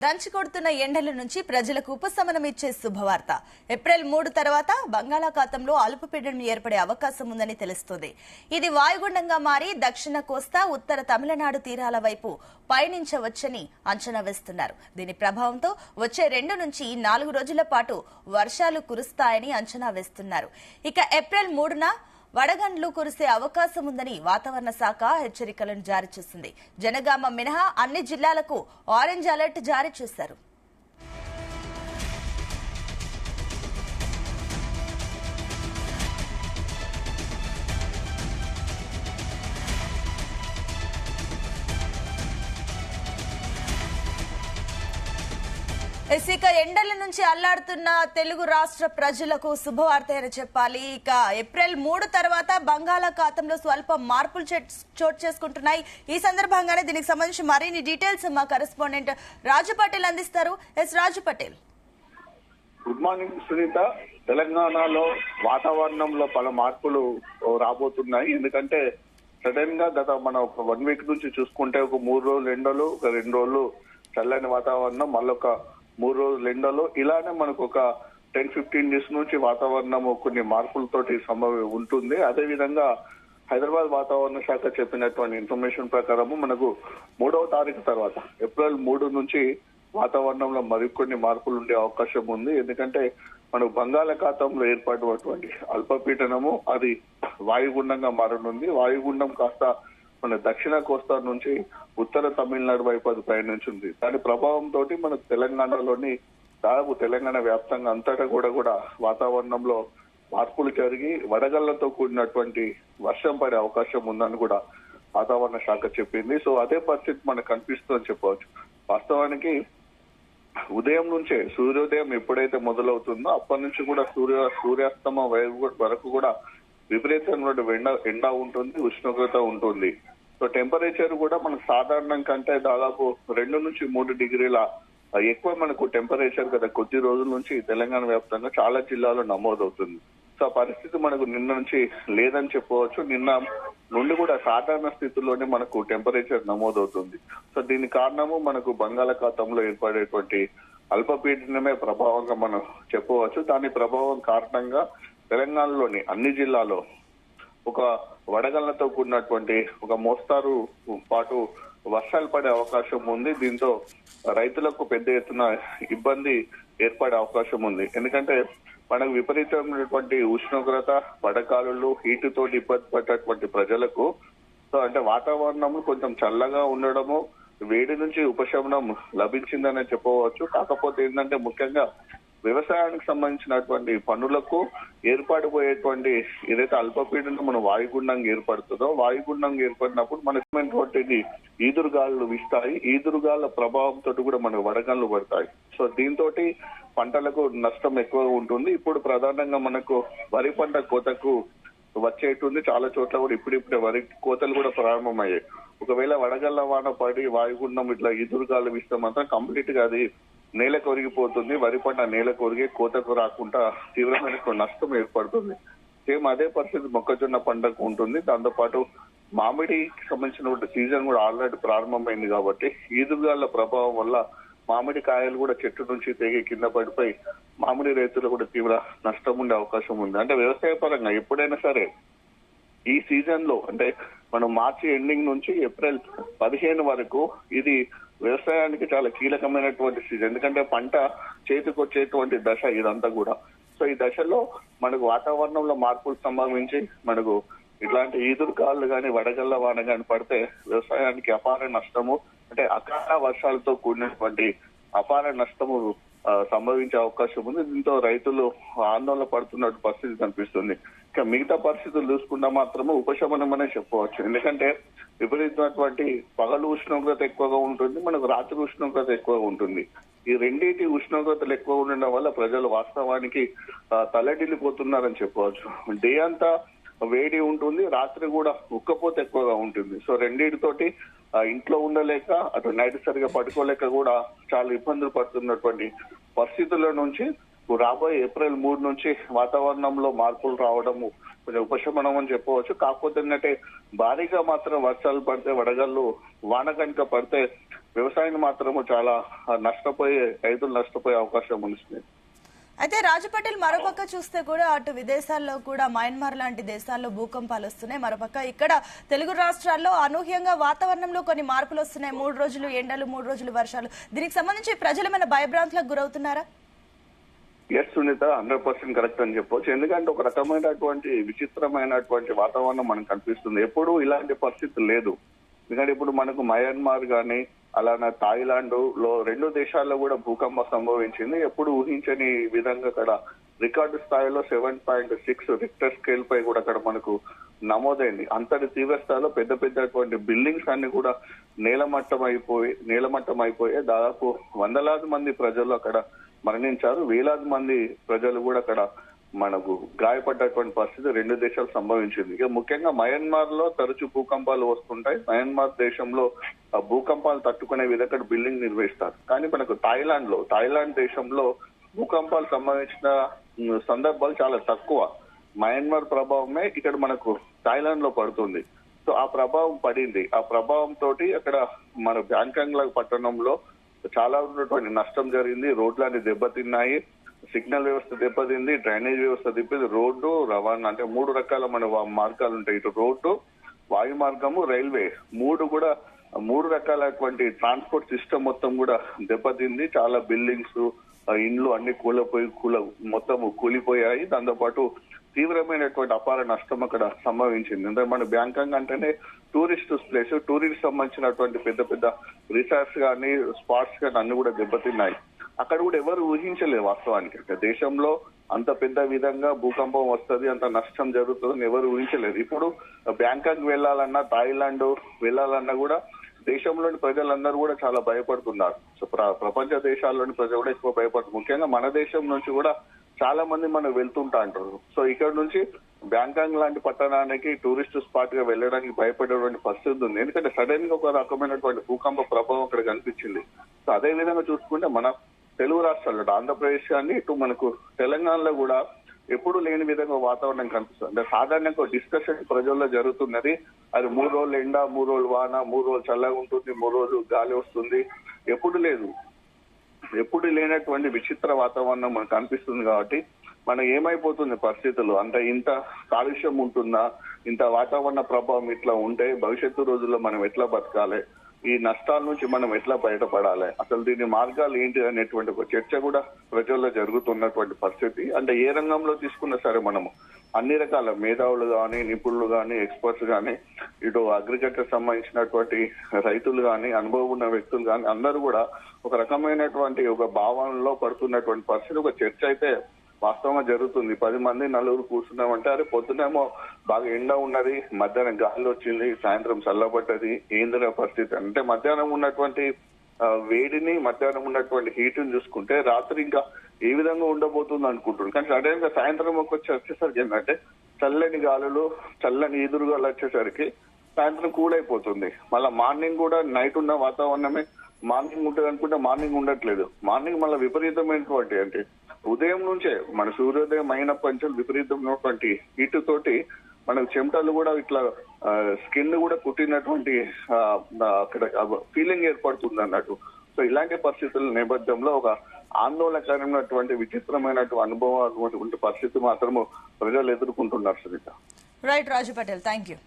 దంచి కొడుతున్న ఎండల నుంచి ప్రజలకు ఉపశమనం ఇచ్చే శుభవార్త. ఏప్రిల్ 3 తర్వాత బంగాళాఖాతంలో అల్పపీడనం ఏర్పడే అవకాశం ఉందని తెలుస్తోంది. ఇది వాయుగుండంగా మారి దక్షిణ కోస్తా, ఉత్తర తమిళనాడు తీరాల వైపు పయనించవచ్చని అంచనా వేస్తున్నారు. దీని ప్రభావంతో వచ్చే 2 నుంచి 4 రోజుల పాటు వర్షాలు కురుస్తాయని అంచనా వేస్తున్నారు. ఇక ఏప్రిల్ 3న వడగండ్లు కురిసే అవకాశం ఉందని వాతావరణ శాఖ హెచ్చరికలను జారీ చేసింది. జనగామ మినహా అన్ని జిల్లాలకు ఆరెంజ్ అలర్ట్ జారీ చేశారు. ఇక ఎండల నుంచి అల్లాడుతున్న తెలుగు రాష్ట్ర ప్రజలకు శుభవార్త అని చెప్పాలి. ఇక ఏప్రిల్ 3 తర్వాత బంగాళాఖాతంలో స్వల్ప మార్పులు చోటు చేసుకుంటున్నాయి. ఈ సందర్భంగానే దీనికి సంబంధించి మరిన్ని డీటెయిల్స్ మా కరెస్పాండెంట్ రాజు పటేల్ అందిస్తారు. రాజు పటేల్. Good morning Sunitha. తెలంగాణలో వాతావరణంలో పలు మార్పులు రాబోతున్నాయి. ఎందుకంటే సడన్ గా గత మన ఒక 1 వీక్ నుంచి చూసుకుంటే ఒక 3 రోజులు ఎండలు, ఒక 2 రోజులు చల్లని వాతావరణం, మళ్ళొక 3 రోజులు ఎండలు, ఇలానే మనకు ఒక 10-15 డేస్ నుంచి వాతావరణం కొన్ని మార్పులతోటి ఉంటుంది. అదే విధంగా హైదరాబాద్ వాతావరణ శాఖ చెప్పినటువంటి ఇన్ఫర్మేషన్ ప్రకారము మనకు 3వ తారీఖు తర్వాత ఏప్రిల్ 3 నుంచి వాతావరణంలో మరికొన్ని మార్పులు ఉండే అవకాశం ఉంది. ఎందుకంటే మనకు బంగాళాఖాతంలో ఏర్పడినటువంటి అల్పపీడనము అది వాయుగుండంగా మారనుంది. వాయుగుండం కాస్త మన దక్షిణ కోస్తా నుంచి ఉత్తర తమిళనాడు వైపు అది ప్రయాణించింది. దాని ప్రభావంతో మన తెలంగాణలోని దాదాపు తెలంగాణ వ్యాప్తంగా అంతటా కూడా వాతావరణంలో మార్పులు జరిగి వడగళ్లతో కూడినటువంటి వర్షం పడే అవకాశం ఉందని కూడా వాతావరణ శాఖ చెప్పింది. సో అదే పరిస్థితి మనకు కనిపిస్తుందని చెప్పవచ్చు. వాస్తవానికి ఉదయం నుంచే సూర్యోదయం ఎప్పుడైతే మొదలవుతుందో అప్పటి నుంచి కూడా సూర్యాస్తమం వరకు కూడా విపరీతమైన ఎండ ఉంటుంది, ఉష్ణోగ్రత ఉంటుంది. సో టెంపరేచర్ కూడా మనకు సాధారణం కంటే దాదాపు 2 నుంచి 3 డిగ్రీల ఎక్కువ మనకు టెంపరేచర్ గత కొద్ది రోజుల నుంచి తెలంగాణ వ్యాప్తంగా చాలా జిల్లాల్లో నమోదవుతుంది. సో ఆ పరిస్థితి మనకు నిన్న నుంచి లేదని చెప్పవచ్చు. నిన్న నుండి కూడా సాధారణ స్థితిలోనే మనకు టెంపరేచర్ నమోదవుతుంది. సో దీని కారణము మనకు బంగాళాఖాతంలో ఏర్పడేటువంటి అల్పపీడనమే ప్రభావంగా మనం చెప్పవచ్చు. దాని ప్రభావం కారణంగా తెలంగాణలోని అన్ని జిల్లాలో ఒక వడగళ్లతో కూడినటువంటి ఒక మోస్తారు పాటు వర్షాలు పడే అవకాశం ఉంది. దీంతో రైతులకు పెద్ద ఎత్తున ఇబ్బంది ఏర్పడే అవకాశం ఉంది. ఎందుకంటే మనకు విపరీతమైనటువంటి ఉష్ణోగ్రత, వడగాలులు, హీట్ తోటి ఇబ్బంది పడ్డటువంటి ప్రజలకు సో అంటే వాతావరణం కొంచెం చల్లగా ఉండడము, వేడి నుంచి ఉపశమనం లభించిందనే చెప్పవచ్చు. కాకపోతే ఏంటంటే ముఖ్యంగా వ్యవసాయానికి సంబంధించినటువంటి పనులకు ఏర్పడిపోయేటువంటి ఏదైతే అల్పపీడనం మన వాయుగుండంగా ఏర్పడుతుందో వాయుగుండంగా ఏర్పడినప్పుడు మనకి ఈదురుగాలు వీస్తాయి. ఈదురుగాల ప్రభావంతో కూడా మనకు వడగళ్ళు పడతాయి. సో దీంతో పంటలకు నష్టం ఎక్కువగా ఉంటుంది. ఇప్పుడు ప్రధానంగా మనకు వరి పంట కోతకు వచ్చేటుంది. చాలా చోట్ల కూడా ఇప్పుడిప్పుడే వరి కోతలు కూడా ప్రారంభమయ్యాయి. ఒకవేళ వడగళ్ల వాన పడి వాయుగుండం ఇట్లా ఈదురుగాలు వీస్తే మాత్రం కంప్లీట్ గా అది నేల కొరిగిపోతుంది. వరి పంట నేల కొరిగి కోతకు రాకుండా తీవ్రమైన నష్టం ఏర్పడుతుంది. సేమ్ అదే పరిస్థితి మొక్కజొన్న పంటకు ఉంటుంది. దాంతోపాటు మామిడికి సంబంధించిన సీజన్ కూడా ఆల్రెడీ ప్రారంభమైంది కాబట్టి ఈదురుగాల ప్రభావం వల్ల మామిడి కాయలు కూడా చెట్టు నుంచి తెగి కింద పడిపోయి మామిడి రైతులు కూడా తీవ్ర నష్టం ఉండే అవకాశం ఉంది. అంటే వ్యవసాయ పరంగా ఎప్పుడైనా సరే ఈ సీజన్ లో అంటే మనం మార్చి ఎండింగ్ నుంచి ఏప్రిల్ 15 వరకు ఇది వ్యవసాయానికి చాలా కీలకమైనటువంటి సీజన్. ఎందుకంటే పంట చేతికొచ్చేటువంటి దశ ఇదంతా కూడా. సో ఈ దశలో మనకు వాతావరణంలో మార్పులు సంభవించి మనకు ఇట్లాంటి ఈదురుగాలు కానీ వడగళ్ల వాన కానీ పడితే వ్యవసాయానికి అపార నష్టము, అంటే అకాల వర్షాలతో కూడినటువంటి అపార నష్టము సంభవించే అవకాశం ఉంది. దీంతో రైతులు ఆందోళన పడుతున్నట్టు పరిస్థితి కనిపిస్తుంది. ఇక మిగతా పరిస్థితులు చూసుకున్నా మాత్రమే ఉపశమనం అనే చెప్పవచ్చు. ఎందుకంటే విపరీతమైనటువంటి పగలు ఉష్ణోగ్రత ఎక్కువగా ఉంటుంది, మనకు రాత్రి ఉష్ణోగ్రత ఎక్కువగా ఉంటుంది. ఈ రెండింటి ఉష్ణోగ్రతలు ఎక్కువ ఉండడం వల్ల ప్రజలు వాస్తవానికి తలడిల్లిపోతున్నారని చెప్పవచ్చు. డే అంతా వేడి ఉంటుంది, రాత్రి కూడా ఉక్కపోత ఎక్కువగా ఉంటుంది. సో రెండింటితోటి ఇంట్లో ఉండలేక అటు నైట్ సరిగా పడుకోలేక కూడా చాలా ఇబ్బందులు పడుతున్నటువంటి పరిస్థితుల నుంచి రాబోయే ఏప్రిల్ 3 నుంచి వాతావరణంలో మార్పులు రావడము కొంచెం ఉపశమనం అని చెప్పవచ్చు. కాకపోతే ఏంటంటే భారీగా మాత్రం వర్షాలు పడితే వడగళ్ళు వాన కనుక పడితే వ్యవసాయాన్ని మాత్రము చాలా రైతులు నష్టపోయే అవకాశం ఉంది. అయితే రాజు పటేల్, మరోపక్క చూస్తే కూడా అటు విదేశాల్లో కూడా మయన్మార్ లాంటి దేశాల్లో భూకంపాలు వస్తున్నాయి. మరోపక్క ఇక్కడ తెలుగు రాష్ట్రాల్లో అనూహ్యంగా వాతావరణంలో కొన్ని మార్పులు వస్తున్నాయి. 3 రోజులు ఎండలు, 3 రోజులు వర్షాలు. దీనికి సంబంధించి ప్రజలేమైనా భయభ్రాంతులకు గురవుతున్నారా? ఎస్ సునీత, 100% కరెక్ట్ అని చెప్పొచ్చు. ఎందుకంటే ఒక రకమైనటువంటి విచిత్రమైనటువంటి వాతావరణం మనకు కనిపిస్తుంది. ఎప్పుడు ఇలాంటి పరిస్థితి లేదు. ఎందుకంటే ఇప్పుడు మనకు మయన్మార్ గానీ అలానే థాయిలాండ్ లో 2 దేశాల్లో కూడా భూకంపం సంభవించింది. ఎప్పుడు ఊహించని విధంగా అక్కడ రికార్డు స్థాయిలో 7.6 రిక్టర్ స్కేల్ పై కూడా అక్కడ మనకు నమోదైంది. అంతటి తీవ్ర స్థాయిలో పెద్దటువంటి బిల్డింగ్స్ అన్ని కూడా నేలమట్టం అయిపోయి దాదాపు వందలాది మంది ప్రజలు అక్కడ మరణించారు. వేలాది మంది ప్రజలు కూడా అక్కడ మనకు గాయపడ్డటువంటి పరిస్థితి 2 దేశాలు సంభవించింది. ఇక ముఖ్యంగా మయన్మార్ లో తరచూ భూకంపాలు వస్తుంటాయి. మయన్మార్ దేశంలో భూకంపాలు తట్టుకునే విధంగా బిల్డింగ్ నిర్వహిస్తారు. కానీ మనకు థాయిలాండ్ దేశంలో భూకంపాలు సంబంధించిన సందర్భాలు చాలా తక్కువ. మయన్మార్ ప్రభావమే ఇక్కడ మనకు థాయిలాండ్ లో పడుతుంది. సో ఆ ప్రభావం పడింది. ఆ ప్రభావం తోటి అక్కడ మన బ్యాంకాంగ్ పట్టణంలో చాలా ఉన్నటువంటి నష్టం జరిగింది. రోడ్లన్నీ దెబ్బతిన్నాయి, సిగ్నల్ వ్యవస్థ దెబ్బతింది, డ్రైనేజ్ వ్యవస్థ దెబ్బతింది, రోడ్డు రవాణా అంటే 3 రకాల మన మార్గాలు ఉంటాయి. ఇటు రోడ్డు, వాయు మార్గము, రైల్వే 3 రకాలటువంటి ట్రాన్స్పోర్ట్ సిస్టమ్ మొత్తం కూడా దెబ్బతింది. చాలా బిల్డింగ్స్, ఇండ్లు అన్ని మొత్తం కూలిపోయాయి. దాంతోపాటు తీవ్రమైనటువంటి అపార నష్టం అక్కడ సంభవించింది. అంటే మన బ్యాంకాంగ్ అంటేనే టూరిస్ట్ ప్లేస్, టూరిస్ట్ సంబంధించినటువంటి పెద్ద రిసార్ట్స్ కానీ స్పాట్స్ కానీ అన్ని కూడా దెబ్బతిన్నాయి. అక్కడ కూడా ఎవరు ఊహించలేదు వాస్తవానికి. దేశంలో అంత పెద్ద విధంగా భూకంపం వస్తుంది, అంత నష్టం జరుగుతుందని ఎవరు ఊహించలేదు. ఇప్పుడు బ్యాంకాక్ వెళ్లాలన్నా, థాయిలాండ్ వెళ్లాలన్నా కూడా దేశంలోని ప్రజలందరూ కూడా చాలా భయపడుతున్నారు. సో ప్రపంచ దేశాల్లోని ప్రజలు కూడా ఎక్కువ భయపడుతున్నారు. ముఖ్యంగా మన దేశం నుంచి కూడా చాలా మంది మనం వెళ్తుంటా అంటారు. సో ఇక్కడ నుంచి బ్యాంకాక్ లాంటి పట్టణానికి టూరిస్ట్ స్పాట్ గా వెళ్ళడానికి భయపడేటువంటి పరిస్థితి ఉంది. ఎందుకంటే సడన్ గా ఒక రకమైనటువంటి భూకంప ప్రభావం అక్కడ కనిపించింది. సో అదే విధంగా చూసుకుంటే మన తెలుగు రాష్ట్రాల్లో ఆంధ్రప్రదేశ్ కానీ ఇటు మనకు తెలంగాణలో కూడా ఎప్పుడు లేని విధంగా వాతావరణం కనిపిస్తుంది. అంటే సాధారణంగా డిస్కషన్ ప్రజల్లో జరుగుతున్నది. అది 3 రోజులు ఎండ, 3 రోజులు వాన, 3 రోజులు చల్లగా ఉంటుంది, 3 రోజులు గాలి వస్తుంది. ఎప్పుడు లేనటువంటి విచిత్ర వాతావరణం మనకు కనిపిస్తుంది. కాబట్టి మనం ఏమైపోతుంది పరిస్థితులు అంటే ఇంత కాలుష్యం ఉంటుందా, ఇంత వాతావరణ ప్రభావం ఇట్లా ఉంటే భవిష్యత్తు రోజుల్లో మనం ఎట్లా బతకాలి, ఈ నష్టాల నుంచి మనం ఎట్లా బయటపడాలి, అసలు దీని మార్గాలు ఏంటి అనేటువంటి ఒక చర్చ కూడా ప్రజల్లో జరుగుతున్నటువంటి పరిస్థితి. అంటే ఏ రంగంలో తీసుకున్నా సరే మనము అన్ని రకాల మేధావులు కానీ, నిపుణులు కానీ, ఎక్స్పర్ట్స్ కానీ, ఇటు అగ్రికల్చర్ సంబంధించినటువంటి రైతులు కానీ, అనుభవం ఉన్న వ్యక్తులు కానీ అందరూ కూడా ఒక రకమైనటువంటి ఒక భావనలో పడుతున్నటువంటి పరిస్థితి. ఒక చర్చ అయితే వాస్తవంగా జరుగుతుంది. 10 మంది నలుగురు కూర్చున్నామంటే అరే పొద్దునేమో బాగా ఎండ ఉన్నది, మధ్యాహ్నం గాలి వచ్చింది, సాయంత్రం చల్లబడ్డది, ఏందిరా పరిస్థితి అంటే మధ్యాహ్నం ఉన్నటువంటి వేడిని, మధ్యాహ్నం ఉన్నటువంటి హీట్ ని చూసుకుంటే రాత్రి ఇంకా ఏ విధంగా ఉండబోతుంది అనుకుంటున్నాను. కానీ సడన్ గా సాయంత్రం వచ్చేసరికి ఏంటంటే చల్లని గాలులు, చల్లని ఈదురుగాలు వచ్చేసరికి సాయంత్రం కూల్ అయిపోతుంది. మళ్ళీ మార్నింగ్ కూడా నైట్ ఉన్న వాతావరణమే మార్నింగ్ ఉంటుంది అనుకుంటే మార్నింగ్ ఉండట్లేదు. మార్నింగ్ మళ్ళీ విపరీతమైనటువంటి అంటే ఉదయం నుంచే మన సూర్యోదయం అయినప్పటి నుంచి విపరీతమైనటువంటి హీట్ తోటి మనకు చెమటలు కూడా ఇట్లా స్కిన్ కూడా కుట్టినటువంటి అక్కడ ఫీలింగ్ ఏర్పడుతుంది అన్నట్టు. సో ఇలాంటి పరిస్థితుల నేపథ్యంలో ఒక ఆందోళనకరమైనటువంటి విచిత్రమైనటువంటి అనుభవం పరిస్థితి మాత్రము ప్రజలు ఎదుర్కొంటున్నారు. Sunitha. Right Raju Patel, thank you.